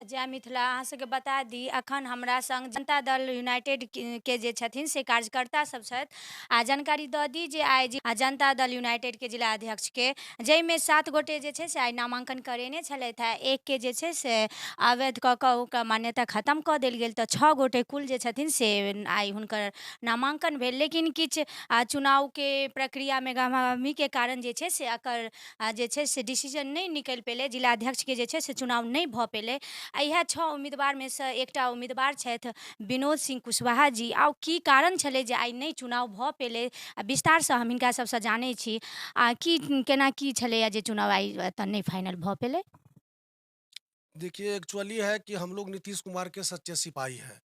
जय मिथिला। अहाँ सबके बता दी अखन हमरा संग जनता दल यूनाइटेड के जे छथिन से कार्यकर्ता सब छथि। आ जानकारी दऽ दी जे आइ जनता दल यूनाइटेड के जिला अध्यक्ष के जाहिमे 7 गोटे जे छै से आइ नामांकन करेने छलथि हैं। एक के जे छै से अवैध कऽ कऽ ओकर मान्यता खत्म कऽ देल गेल, तऽ 6 गोटे कुल जे छथिन से आइ हुनकर नामांकन भेल। लेकिन किछु चुनाव के प्रक्रिया में गहमागहमी के कारण जे छै से एकर जे छै से डिसीजन नहीं निकलि पेलै, जिला अध्यक्ष के जे छै से चुनाव नहीं भऽ पेलै। इएह 6 उम्मीदवार में से एकटा उम्मीदवार छथि विनोद सिंह कुशवाहा जी। आ की कारण छलै जे आइ नहीं चुनाव भऽ पेलै, विस्तार से हम हिनका सबसँ जानै छी की केना की छलैया जे चुनाव आइ एतऽ नहीं फाइनल भऽ पेलै। देखिए, एक्चुअली है कि हम लोग नीतीश कुमार के सच्चे सिपाही हैं।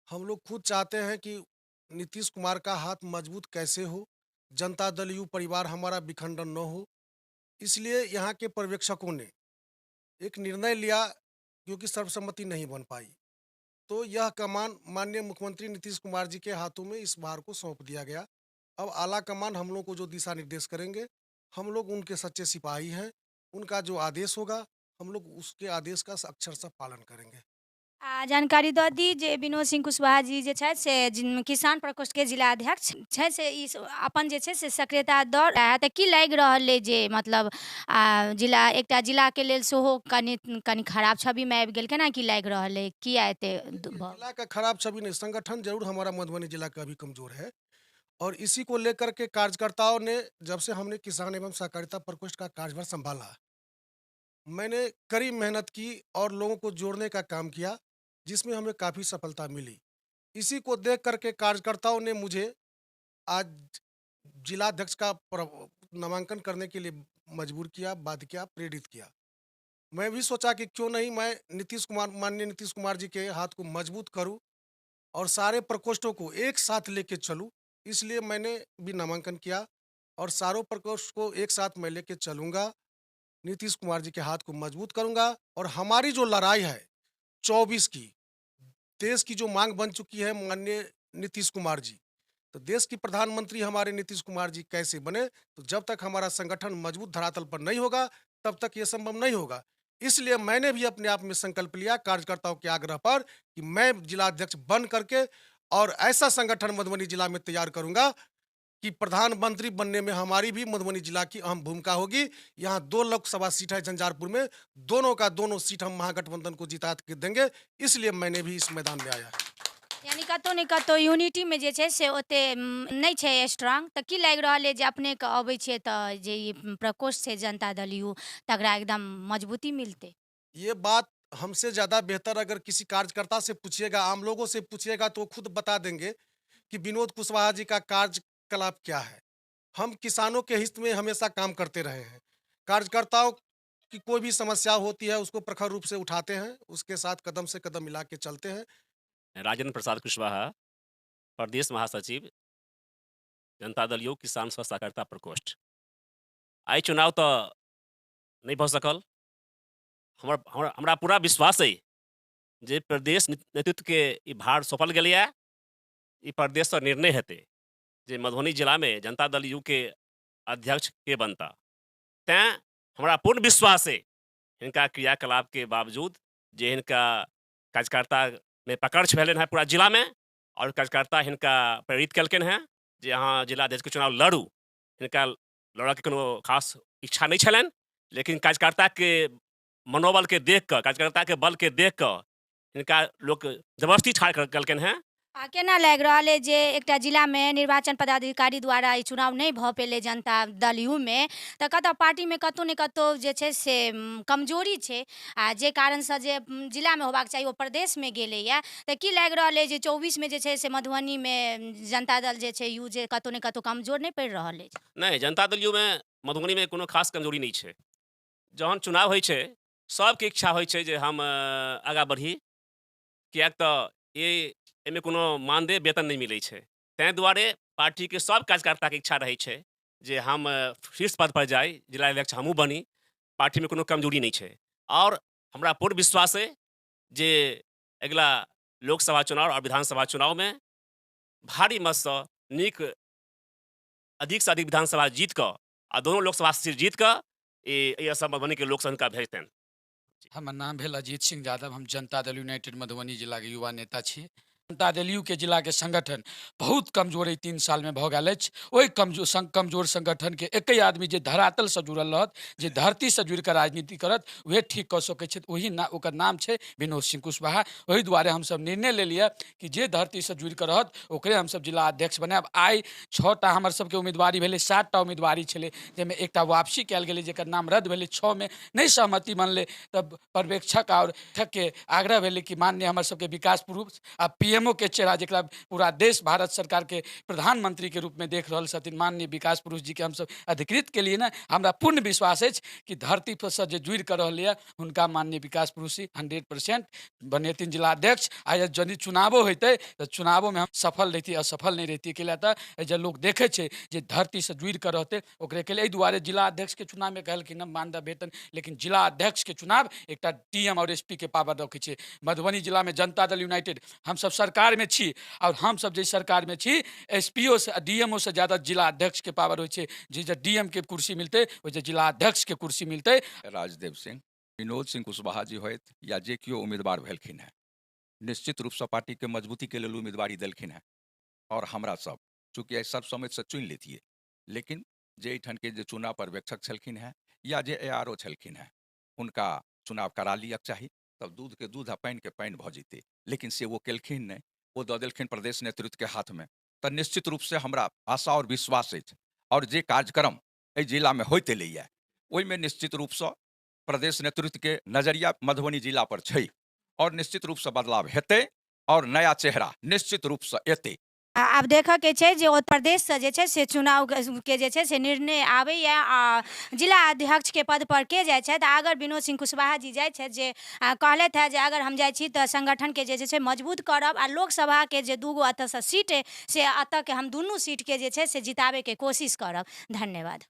हम लोग खुद चाहते हैं कि नीतीश कुमार का हाथ मजबूत कैसे हो, जनता दल यू परिवार हमारा विखंडन न हो। इसलिए यहाँ के पर्यवेक्षकों ने एक निर्णय लिया, क्योंकि सर्वसम्मति नहीं बन पाई। तो यह कमान माननीय मुख्यमंत्री नीतीश कुमार जी के हाथों में इस भार को सौंप दिया गया। अब आला कमान हम लोग को जो दिशा निर्देश करेंगे, हम लोग उनके सच्चे सिपाही हैं। उनका जो आदेश होगा, हम लोग उसके आदेश का अक्षरशः पालन करेंगे। जानकारी दऽ दी जे विनोद सिंह कुशवाहा जी जे छथि से किसान प्रकोष्ठ के जिला अध्यक्ष छथि से ई अपन जे छै से सक्रियता दऽ रहै। तऽ की लागि रहल अइ जे मतलब जिला एकटा जिला के लेल सेहो कनि कनि खराब छवि में आबि गेल, केना की लागि रहल अइ, किया एते देखिए, जिला का खराब छवि नहीं, संगठन जरूर हमारा मधुबनी जिला का अभी कमजोर है। और इसी को लेकर के कार्यकर्ताओं ने, जब से हमने किसान एवं सहकारिता प्रकोष्ठ का कार्यभार संभाला, मैंने कड़ी मेहनत की और लोगों को जोड़ने का काम किया, जिसमें हमें काफ़ी सफलता मिली। इसी को देख कर के कार्यकर्ताओं ने मुझे आज जिलाध्यक्ष का नामांकन करने के लिए मजबूर किया, बाध्य किया, प्रेरित किया। मैं भी सोचा कि क्यों नहीं मैं माननीय नीतीश कुमार जी के हाथ को मजबूत करूं और सारे प्रकोष्ठों को एक साथ लेके चलूं। इसलिए मैंने भी नामांकन किया और सारों प्रकोष्ठ को एक साथ मैं लेके चलूंगा। नीतीश कुमार जी के हाथ को मजबूत करूंगा और हमारी जो लड़ाई है 24 की, देश की जो मांग बन चुकी है माननीय नीतीश कुमार जी, तो देश की प्रधानमंत्री हमारे नीतीश कुमार जी कैसे बने, तो जब तक हमारा संगठन मजबूत धरातल पर नहीं होगा, तब तक ये संभव नहीं होगा। इसलिए मैंने भी अपने आप में संकल्प लिया कार्यकर्ताओं के आग्रह पर कि मैं जिलाध्यक्ष बन करके और ऐसा संगठन मधुबनी जिला में तैयार करूंगा कि प्रधानमंत्री बनने में हमारी भी मधुबनी जिला की अहम भूमिका होगी। यहाँ 2 लोकसभा सीट है झंझारपुर में, दोनों का दोनों सीट हम महागठबंधन को जिता के देंगे। इसलिए मैंने भी इस मैदान में आया है। यानी कतहु ने कतहु यूनिटी में जे छै से ओते नहीं छै स्ट्रांग। तऽ की लागि रहल अइ जे अपने के अबै छियै तऽ जे ई प्रकोष्ठ छै जनता दल यू तकरा एकदम मजबूती मिलतै। ये बात हमसे ज़्यादा बेहतर अगर किसी कार्यकर्ता से पूछिएगा, आम लोगों से पूछिएगा, तो वो खुद बता देंगे कि विनोद कुशवाहा जी का कार्यकलाप क्या है। हम किसानों के हित में हमेशा काम करते रहे हैं। कार्यकर्ताओं की कोई भी समस्या होती है, उसको प्रखर रूप से उठाते हैं, उसके साथ कदम से कदम मिला के चलते हैं। राजेंद्र प्रसाद कुशवाहा, प्रदेश महासचिव, जनता दल यू किसान स्व सहकारिता प्रकोष्ठ। आइ चुनाव तो नहीं भऽ सकल। हमरा पूरा विश्वास है जे प्रदेश नेतृत्व के ई भार सौंपल गेलैए। ई प्रदेश से निर्णय हेतै जे मधुबनी जिला में जनता दल यू के अध्यक्ष के बनता। तैं हमरा पूर्ण विश्वास है इनका क्रियाकलाप के बावजूद जे हिनका कार्यकर्ता में पकड़ भेलन है पूरा जिला में, और कार्यकर्ता हिनका प्रेरित केलकन हैं जे अहाँ जिलाध्यक्ष के चुनाव लड़ू। हिनका लड़ऽ के कोनो खास इच्छा नहीं छलनि, लेकिन कार्यकर्ता के मनोबल के देख कऽ, कार्यकर्ता के बल के देख कऽ हिनका लोक जबरदस्ती ठाढ़ केलकन हैं। केना लागि रहल अइ जे एकटा जिला में निर्वाचन पदाधिकारी द्वारा ई चुनाव नहीं भऽ पेलै जनता दल यू में, तऽ कतऽ पार्टी में कतहु ने कतहु जे छै से कमजोरी छै, आ जे कारणसँ जे जिला में होबाक चाही ओ प्रदेश में गेलैए। तऽ की लागि रहल अइ जे 24 में जे छै से मधुबनी में जनता दल जे छै यू जे कतहु ने कतहु कमजोर नहीं पड़ि रहल अछि। नहीं, जनता दल यू में मधुबनी में कोनो खास कमजोरी नहीं छै। जहन चुनाव होइ छै, सबके इच्छा होइ छै जे हम आगाँ बढ़ी, किएक तऽ एहिमे कोनो मानदेय वेतन नहीं मिलै छै। ताहि दुआरे पार्टी के सब कार्यकर्ता के इच्छा रहै छै जे हम शीर्ष पद पर जाई, जिलाध्यक्ष हमहूँ बनी। पार्टी में कोनो कमजोरी नहीं छै और हमरा पूर्ण विश्वास है जे अगिला लोकसभा चुनाव और विधानसभा चुनाव में भारी मत से नीक, अधिक से अधिक विधानसभा जीत कऽ आ दोनों लोकसभा सीट जीत कऽ ई असम मधुबनी के लोक सभा हुनका भेजतनि। हमर नाम भेल अजीत सिंह यादव। हम जनता दल यूनाइटेड मधुबनी जिला के युवा नेता छी। जनता दल यू के जिला के संगठन बहुत कमजोर 3 साल में भऽ गेल अछि। ओहि कमजोर संगठन के एक आदमी जे धरातल से जुड़ल रहत, जे धरती से जुड़ कर राजनीति करत, वह ठीक कऽ सकै छथि। ओहि ओकर नाम छै विनोद सिंह कुशवाहा। ओहि दुआरे हमसब निर्णय ले लिया कि जे धरती से जुड़ कर रहत ओकरे हमसब जिला अध्यक्ष बनायब। आइ 6टा हमर सबके उम्मीदवारी भेलै, 7टा उम्मीदवारी छलै, जाहिमे एकटा वापसी कयल गेलै जेकर नाम रद्द भेलै। 6 में नहीं सहमति बनलै तब पर्यवेक्षक और के आग्रह भेलै कि माननीय हमर सबके विकास पुरुष आ पीएमओ के चेहरा जकरा पूरा देश भारत सरकार के प्रधानमंत्री के रूप में देख रहल छथिन माननीय विकास पुरुष जी के हमसब अधिकृत के लिए ना हमरा पूर्ण विश्वास अछि कि धरती पर से जे जुड़ि कर रहलै है हुनका माननीय विकास पुरुष जी 100% बनेथिन जिला अध्यक्ष। आ यदि चुनावो होते तो चुनावों में हम सफल रहती, असफल नहीं रहती। के लिए जे लोग देखे छे जे धरती से जुड़ कर रहते ओकरे के लिए दुआरे जिला अध्यक्ष के चुनाव में कहलखिन मानदेय वेतन, लेकिन जिला अध्यक्ष के चुनाव एक डीएम और एसपी के पावर रखे छे। मधुबनी जिला में जनता दल यूनाइटेड हम सब सरकार में छी और हम सब जे सरकार में छी एसपीओ से डीएमओ से ज्यादा जिला अध्यक्ष के पावर हो छे। जे डीएम के कुर्सी मिलते वैसे जिला अध्यक्ष के कुर्सी मिलते। राजदेव सिंह, विनोद सिंह कुशवाहा जी होत या जे केओ उम्मीदवार भेलखिन हैं, निश्चित रूप से पार्टी के मजबूती के लेल उम्मीदवारी देलखिन हैं और हमरा सब चूँकि एहि सब समय से चुनि लेतिए, लेकिन जे एहिठाम के जे चुनाव पर्यवेक्षक छलखिन हैं या जे एआरओ छलखिन हैं हुनका चुनाव करा लियक चाही, तब दूध के दूध आ पानि के पानि भऽ जेतै। लेकिन से वो केलखिन नहीं, वो दऽ देलखिन प्रदेश नेतृत्व के हाथ में। तऽ निश्चित रूप से हमरा आशा और विश्वास अछि और जे कार्यक्रम एहि जिला में होइत एलैए ओहिमे निश्चित रूप से प्रदेश नेतृत्व के नजरिया मधुबनी जिला पर छै और निश्चित रूप से बदलाव हेतै और नया चेहरा निश्चित रूप से एतै। आब देखऽ के छै जे उत्तर प्रदेश से जे छै से चुनाव के जे छै से निर्णय आबैया आ जिला अध्यक्ष के पद पर के जाइ छथि। अगर विनोद सिंह कुशवाहा जी जाइ छथि जे कहलथि है जे अगर हम जाइ छी तऽ संगठन के जे छै मजबूत करब आ लोकसभा के जे 2 गो एतऽ से सीट अइ से एतऽ के हम दुनू सीट के जे छै से जिताबे के कोशिश करब। धन्यवाद।